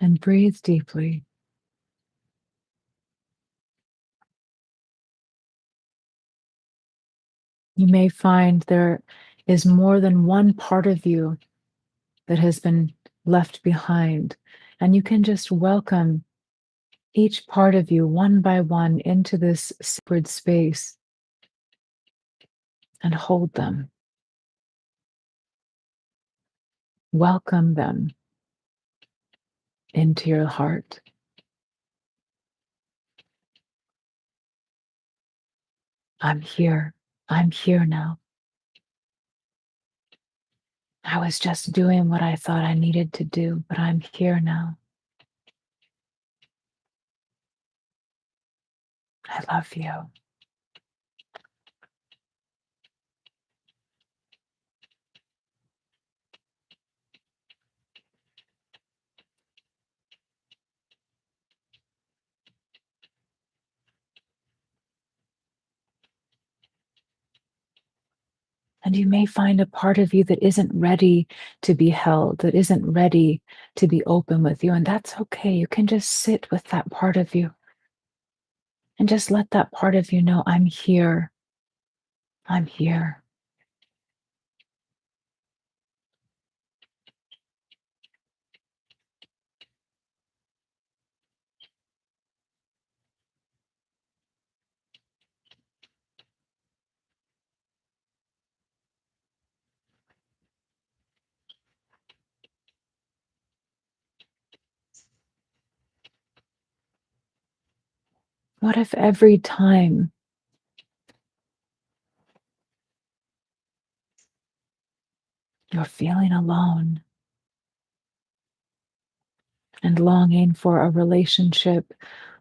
And breathe deeply. You may find there is more than one part of you that has been left behind, and you can just welcome each part of you one by one into this sacred space and hold them. Welcome them into your heart. I'm here. I'm here now. I was just doing what I thought I needed to do, but I'm here now. I love you. And you may find a part of you that isn't ready to be held, that isn't ready to be open with you. And that's okay. You can just sit with that part of you and just let that part of you know, I'm here. I'm here. What if every time you're feeling alone and longing for a relationship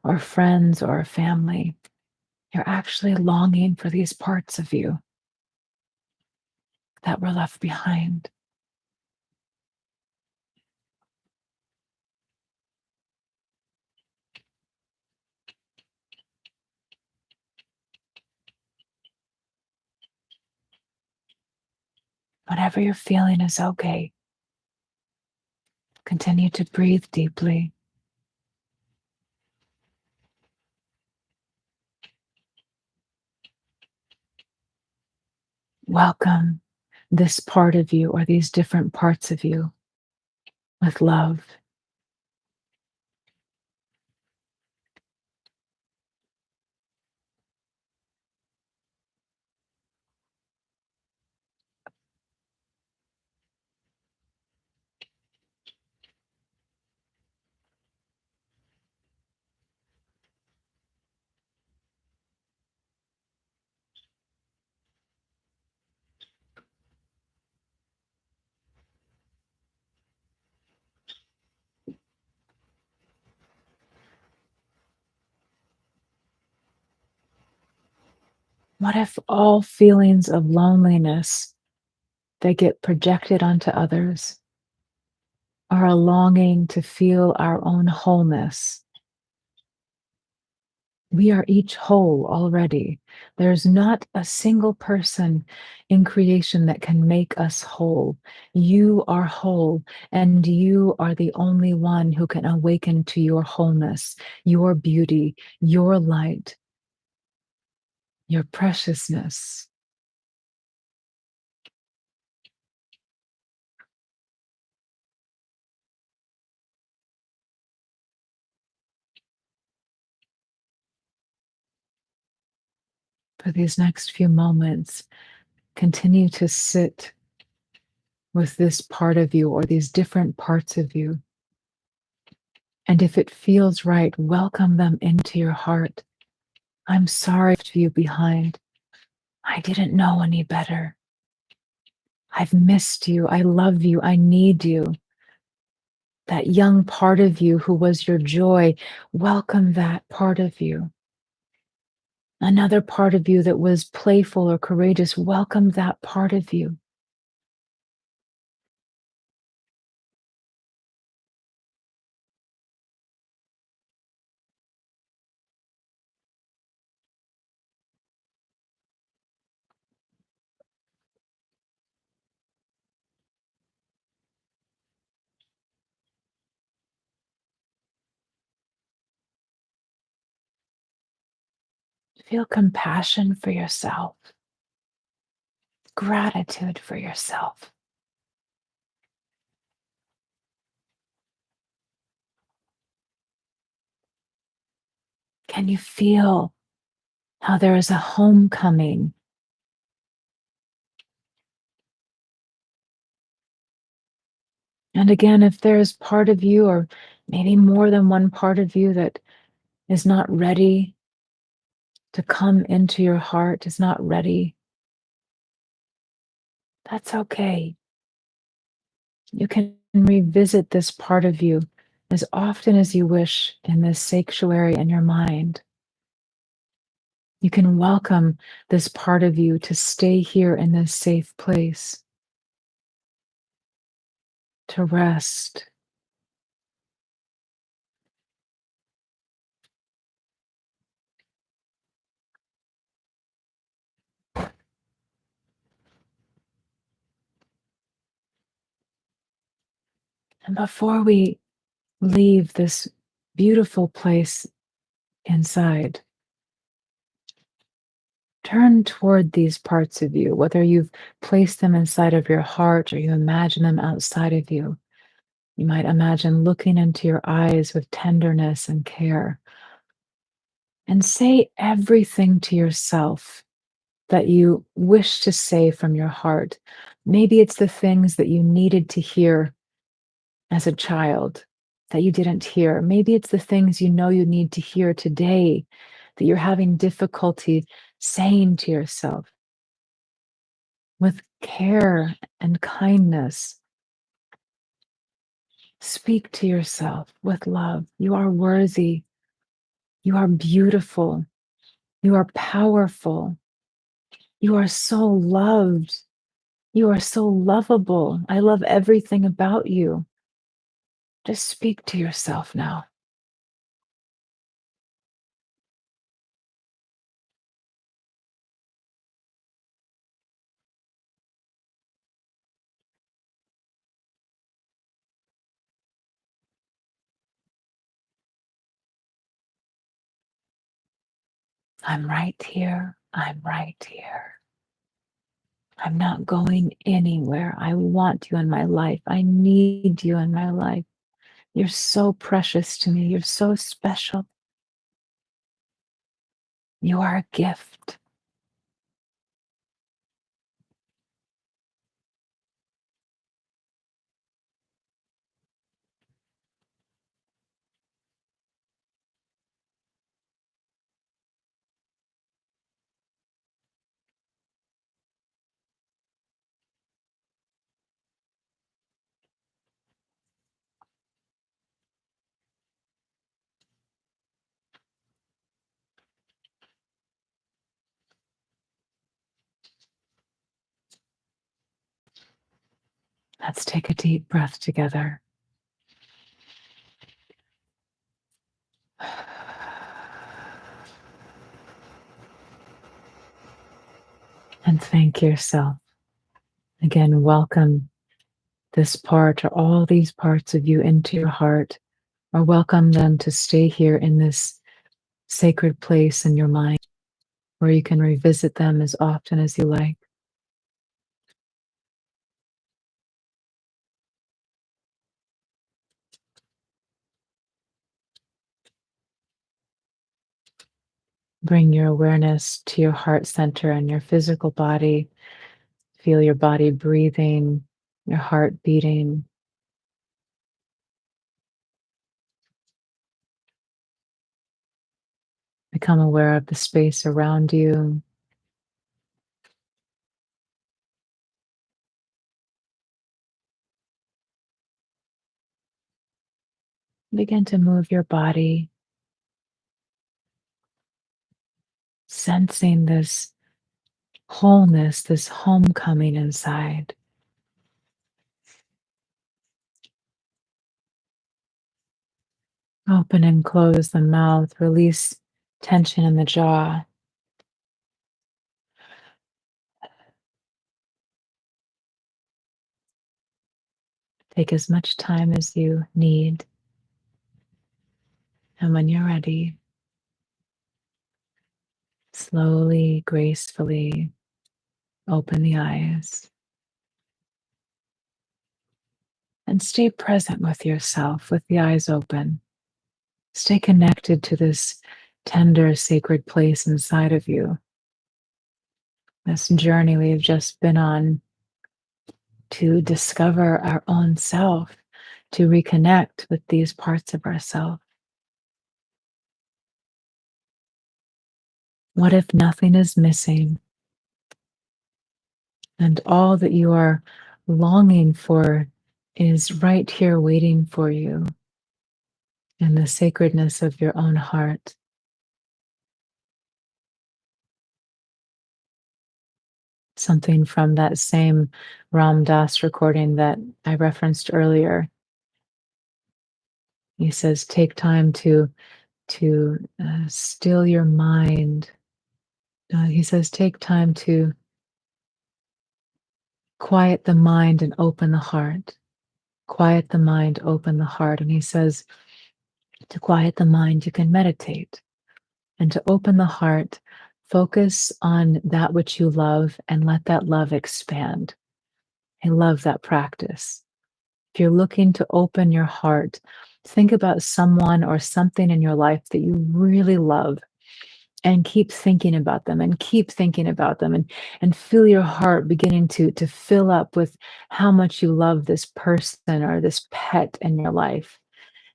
or friends or a family, you're actually longing for these parts of you that were left behind? Whatever you're feeling is okay. Continue to breathe deeply. Welcome this part of you or these different parts of you with love. What if all feelings of loneliness that get projected onto others are a longing to feel our own wholeness? We are each whole already. There's not a single person in creation that can make us whole. You are whole, and you are the only one who can awaken to your wholeness, your beauty, your light, your preciousness. For these next few moments, continue to sit with this part of you or these different parts of you. And if it feels right, welcome them into your heart. I'm sorry to you behind. I didn't know any better. I've missed you. I love you. I need you. That young part of you who was your joy, welcome that part of you. Another part of you that was playful or courageous, welcome that part of you. Feel compassion for yourself, gratitude for yourself. Can you feel how there is a homecoming? And again, if there's part of you, or maybe more than one part of you, that is not ready to come into your heart, is not ready, that's okay. You can revisit this part of you as often as you wish in this sanctuary in your mind. You can welcome this part of you to stay here in this safe place, to rest. And before we leave this beautiful place inside, turn toward these parts of you, whether you've placed them inside of your heart or you imagine them outside of you. You might imagine looking into your eyes with tenderness and care, and say everything to yourself that you wish to say from your heart. Maybe it's the things that you needed to hear as a child that you didn't hear. Maybe it's the things you know you need to hear today that you're having difficulty saying to yourself. With care and kindness, speak to yourself with love. You are worthy. You are beautiful. You are powerful. You are so loved. You are so lovable. I love everything about you. Just speak to yourself now. I'm right here. I'm right here. I'm not going anywhere. I want you in my life. I need you in my life. You're so precious to me. You're so special. You are a gift. Let's take a deep breath together. And thank yourself. Again, welcome this part or all these parts of you into your heart, or welcome them to stay here in this sacred place in your mind where you can revisit them as often as you like. Bring your awareness to your heart center and your physical body. Feel your body breathing, your heart beating. Become aware of the space around you. Begin to move your body, sensing this wholeness, this homecoming inside. Open and close the mouth, release tension in the jaw. Take as much time as you need. And when you're ready, slowly, gracefully open the eyes and stay present with yourself with the eyes open. Stay connected to this tender, sacred place inside of you. This journey we've just been on to discover our own self, to reconnect with these parts of ourselves. What if nothing is missing and all that you are longing for is right here waiting for you in the sacredness of your own heart? Something from that same Ram Dass recording that I referenced earlier. He says, take time to still your mind. He says, take time to quiet the mind and open the heart. Quiet the mind, open the heart. And he says, to quiet the mind, you can meditate. And to open the heart, focus on that which you love and let that love expand. I love that practice. If you're looking to open your heart, think about someone or something in your life that you really love and keep thinking about them and keep thinking about them and feel your heart beginning to fill up with how much you love this person or this pet in your life,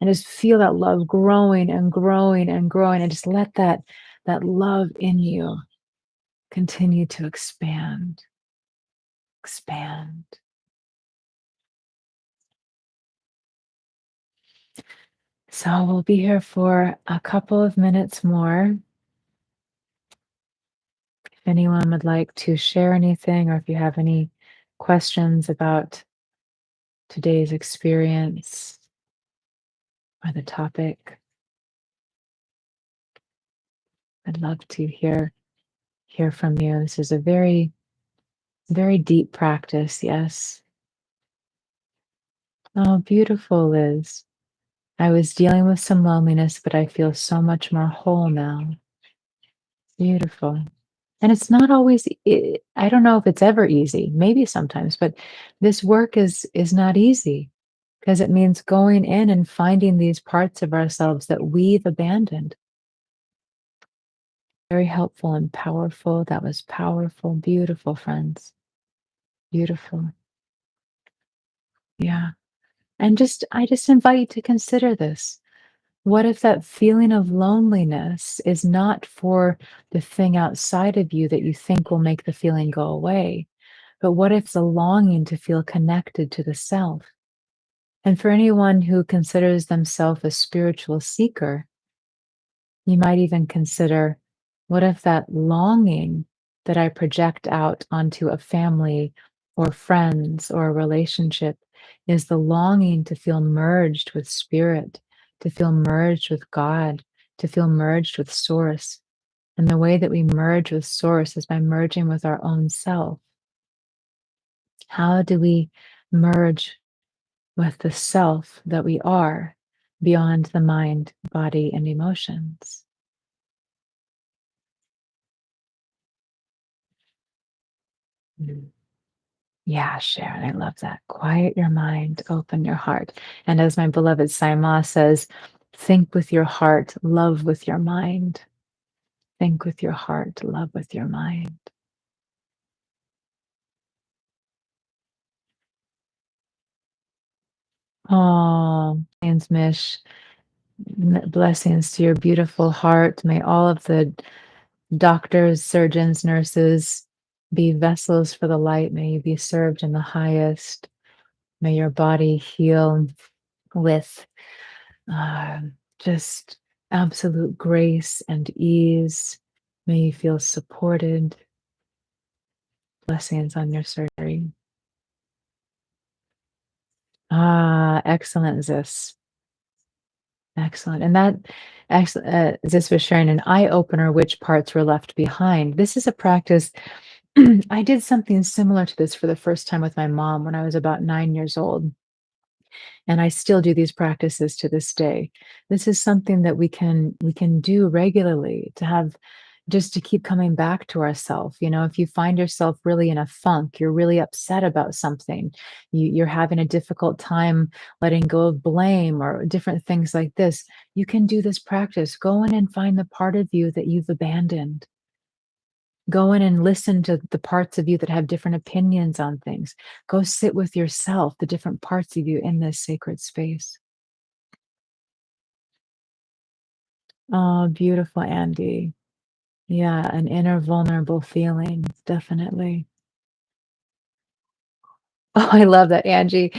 and just feel that love growing and growing and growing, and just let that love in you continue to expand. So we'll be here for a couple of minutes more. If anyone would like to share anything, or if you have any questions about today's experience or the topic, I'd love to hear from you. This is a very, very deep practice, yes. Oh, beautiful, Liz. I was dealing with some loneliness, but I feel so much more whole now. Beautiful. And it's not always I don't know if it's ever easy, maybe sometimes, but this work is not easy because it means going in and finding these parts of ourselves that we've abandoned. Very helpful and powerful. That was powerful, beautiful, friends. Beautiful. Yeah. And I just invite you to consider this. What if that feeling of loneliness is not for the thing outside of you that you think will make the feeling go away? But what if the longing to feel connected to the self? And for anyone who considers themselves a spiritual seeker, you might even consider what if that longing that I project out onto a family or friends or a relationship is the longing to feel merged with spirit, to feel merged with God, to feel merged with source. And the way that we merge with source is by merging with our own self. How do we merge with the self that we are beyond the mind, body, and emotions? Mm. Yeah, Sharon, I love that. Quiet your mind, open your heart. And as my beloved Saima says, think with your heart, love with your mind. Think with your heart, love with your mind. Oh, thanks, Mish. Blessings to your beautiful heart. May all of the doctors, surgeons, nurses be vessels for the light. May you be served in the highest. May your body heal with uh, just absolute grace and ease. May you feel supported. Blessings on your surgery. Ah, excellent, Zis. Excellent. And that Zis was sharing an eye opener which parts were left behind. This is a practice. I did something similar to this for the first time with my mom when I was about 9 years old. And I still do these practices to this day. This is something that we can do regularly to have just to keep coming back to ourself. You know, if you find yourself really in a funk, you're really upset about something, you're having a difficult time letting go of blame or different things like this, you can do this practice. Go in and find the part of you that you've abandoned. Go in and listen to the parts of you that have different opinions on things. Go sit with yourself, the different parts of you in this sacred space. Oh, beautiful, Andy. Yeah, an inner vulnerable feeling, definitely. Oh, I love that, Angie.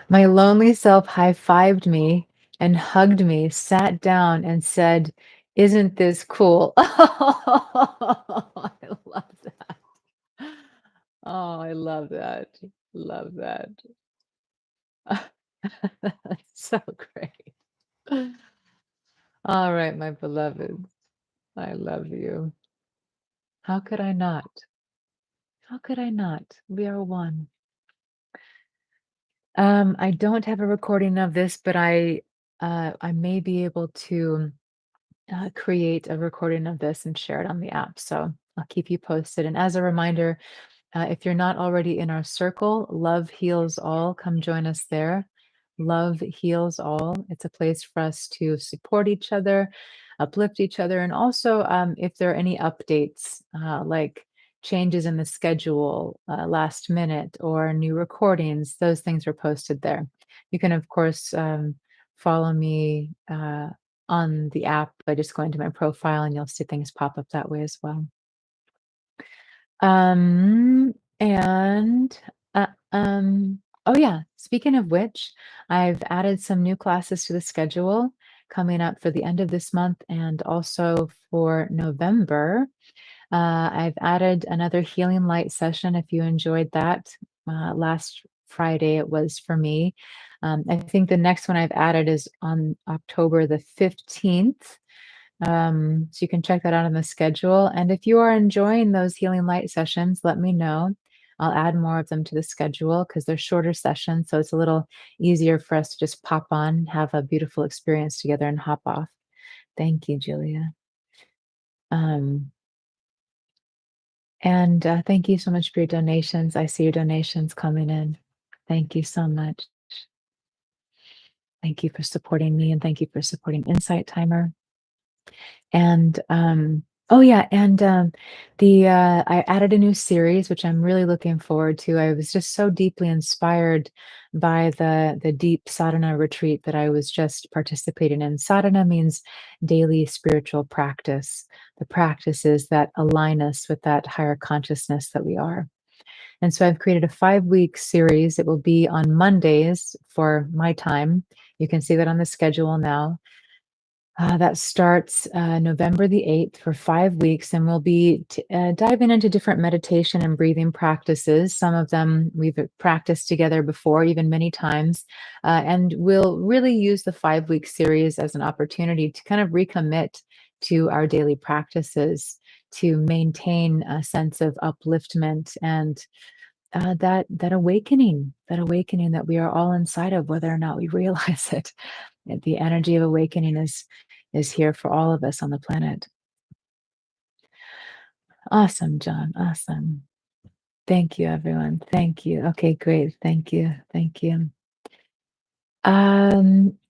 My lonely self high-fived me and hugged me, sat down and said, "Isn't this cool?" Oh, I love that. Oh, I love that. Love that. That's so great. All right, my beloved. I love you. How could I not? How could I not? We are one. I don't have a recording of this, but I may be able to create a recording of this and share it on the app. So I'll keep you posted. And as a reminder, if you're not already in our circle, Love Heals All, come join us there. Love Heals All. It's a place for us to support each other, uplift each other, and also if there are any updates like changes in the schedule last minute or new recordings, those things are posted there. You can, of course, follow me on the app by just going to my profile and you'll see things pop up that way as well. And, oh yeah, speaking of which, I've added some new classes to the schedule coming up for the end of this month and also for November. I've added another healing light session if you enjoyed that. Last Friday it was for me. I think the next one I've added is on October the 15th. So you can check that out on the schedule. And if you are enjoying those healing light sessions, let me know. I'll add more of them to the schedule because they're shorter sessions. So it's a little easier for us to just pop on, have a beautiful experience together and hop off. Thank you, Julia. Um, And thank you so much for your donations. I see your donations coming in. Thank you so much. Thank you for supporting me and thank you for supporting Insight Timer. And oh yeah, and the I added a new series which I'm really looking forward to. I was just so deeply inspired by the deep sadhana retreat that I was just participating in. Sadhana means daily spiritual practice, the practices that align us with that higher consciousness that we are. And so I've created a 5-week series. It will be on Mondays for my time. You can see that on the schedule now. That starts November the 8th for 5 weeks, and we'll be diving into different meditation and breathing practices. Some of them we've practiced together before, even many times. And we'll really use the 5-week series as an opportunity to kind of recommit to our daily practices to maintain a sense of upliftment and that awakening that we are all inside of, whether or not we realize it. The energy of awakening is here for all of us on the planet. Awesome, John. Awesome. Thank you, everyone. Thank you. Okay, great. Thank you. Thank you.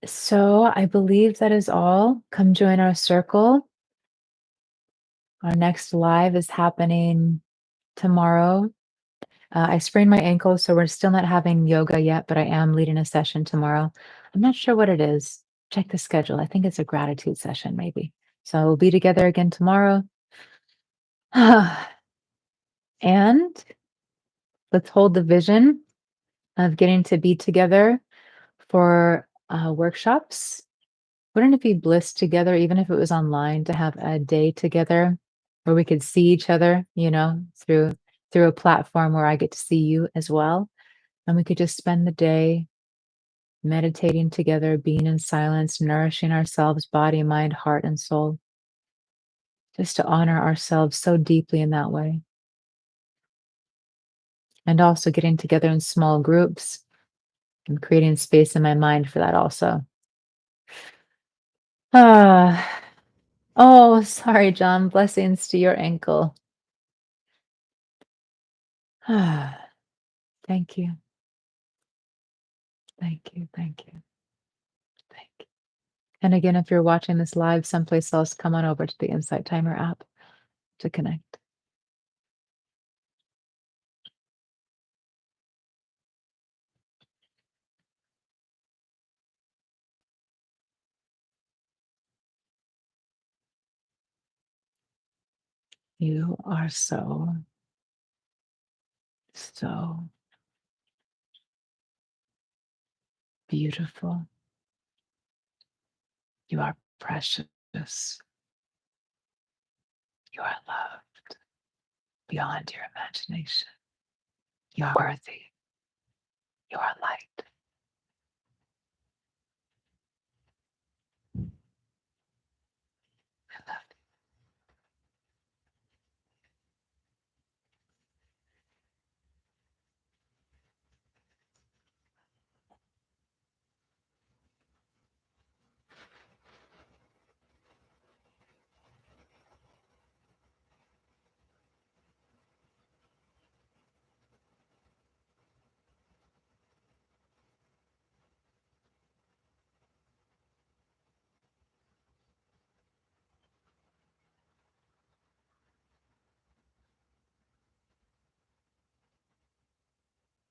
So I believe that is all. Come join our circle. Our next live is happening tomorrow. I sprained my ankle, so we're still not having yoga yet, but I am leading a session tomorrow. I'm not sure what it is. Check the schedule. I think it's a gratitude session, maybe. So we'll be together again tomorrow. And let's hold the vision of getting to be together for workshops. Wouldn't it be bliss together, even if it was online, to have a day together where we could see each other, through a platform where I get to see you as well, and we could just spend the day meditating together, being in silence, nourishing ourselves, body, mind, heart, and soul, just to honor ourselves so deeply in that way. And also getting together in small groups and creating space in my mind for that also. Ah, oh, sorry, John. Blessings to your ankle. Ah, thank you. Thank you. Thank you. Thank you. And again, if you're watching this live someplace else, come on over to the Insight Timer app to connect. You are so, so beautiful. You are precious. You are loved beyond your imagination. You are worthy. You are light.